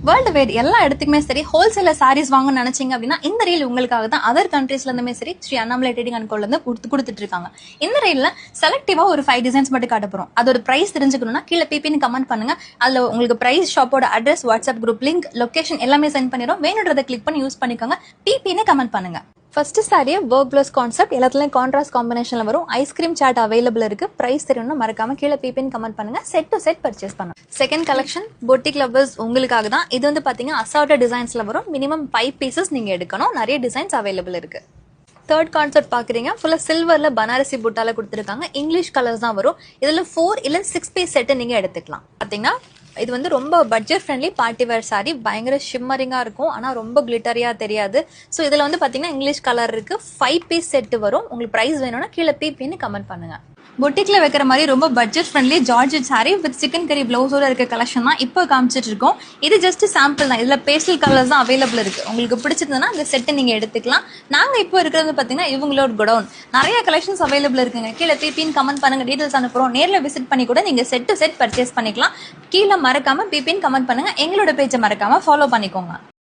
World wide எல்லா இடத்துக்குமே சரி ஹோல்சேல சாரீஸ் வாங்கணும்னு நினைச்சீங்க அப்படின்னா இந்த ரீல் உங்களுக்காக தான். அதர் கண்ட்ரீஸ்ல இருந்துமே சரி ஸ்ரீ அண்ணாமலை ட்ரேடிங் அண்ட் கோல இருந்து கொடுத்துட்டு இருக்காங்க. இந்த ரீல்ல செலக்டிவா ஒரு 5 டிசைன்ஸ் மட்டும் காட்ட போறோம். அதோட பிரைஸ் தெரிஞ்சுக்கணும்னா கீழே பிபின்னு கமெண்ட் பண்ணுங்க. அதுல உங்களுக்கு பிரைஸ், ஷாப்போட address, WhatsApp group link, location எல்லாமே சென்ட் பண்ணிடும். வேணுன்றதை கிளிக் பண்ணி யூஸ் பண்ணிக்கோங்க. பிபின்னு கமெண்ட் பண்ணுங்க. ஃபர்ஸ்ட் சாரியை ஒர்க் ப்ளவுஸ் கான்செப்ட் எல்லாத்துலயும் கான்ட்ராஸ்ட் காம்பினேஷன்ல வரும். ஐஸ்கிரீம் சாட் அவைலபிள் இருக்கு. பிரைஸ் தெரியணும்னா மறக்காம கீழே பிபின்னு கமெண்ட் பண்ணுங்க. செட் டு செட் பர்ச்சேஸ் பண்ணுங்க. செகண்ட் கலெக்ஷன் பொட்டிக் லவர்ஸ் உங்களுக்காக தான். இது வந்து பாத்தீங்கன்னா அசார்ட்டட் டிசைன்ஸ்ல வரும். மினிமம் 5 பீசஸ் நீங்க எடுக்கணும். நிறைய டிசைன்ஸ் அவைலபிள் இருக்கு. தேர்ட் கான்செப்ட் பாக்குறீங்க, ஃபுல்லா சில்வர்ல பனாரசி புட்டால கொடுத்துருக்காங்க. இங்கிலீஷ் கலர்ஸ் தான் வரும். இதுல 4 இல்ல 6 பீஸ் செட் நீங்க எடுத்துக்கலாம். பாத்தீங்கன்னா இது வந்து ரொம்ப budget friendly party wear sorry. பயங்கர ஷிம்மரிங்கா இருக்கும், ஆனா ரொம்ப கிளிட்டரியா தெரியாது. ஸோ இதுல வந்து பாத்தீங்கன்னா இங்கிலீஷ் கலர் இருக்கு. 5 பீஸ் செட் வரும். உங்களுக்கு பிரைஸ் வேணும்னா கீழே பிபின்னு கமெண்ட் பண்ணுங்க. பொட்டிக்ல வைக்கிற மாதிரி ரொம்ப budget friendly georgette sorry with chicken கறி பிளவுஸோட இருக்க கலெக்ஷன் தான் இப்போ காமிச்சிட்டு இருக்கோம். இது ஜஸ்ட் சாம்பிள் தான். இதுல பேஸ்டல் கலர்ஸ் தான் அவைலபிள் இருக்கு. உங்களுக்கு பிடிச்சிருந்ததுன்னா இந்த செட்டை நீங்க எடுத்துக்கலாம். நாங்க இப்போ இருக்கிறது பாத்தீங்கன்னா இவங்களோட குடவுன். நிறைய கலெக்ஷன்ஸ் அவைலபிள் இருக்குங்க. கீழே பிபின்னு கமெண்ட் பண்ணுங்க, டீடைல்ஸ் அனுப்புறோம். நேரில் விசிட் பண்ணி கூட நீங்க செட் டு செட் பர்ச்சேஸ் பண்ணிக்கலாம். கீழே மறக்காம பிபின்னு கமெண்ட் பண்ணுங்க. எங்களோட பேஜை மறக்காம ஃபாலோ பண்ணிக்கோங்க.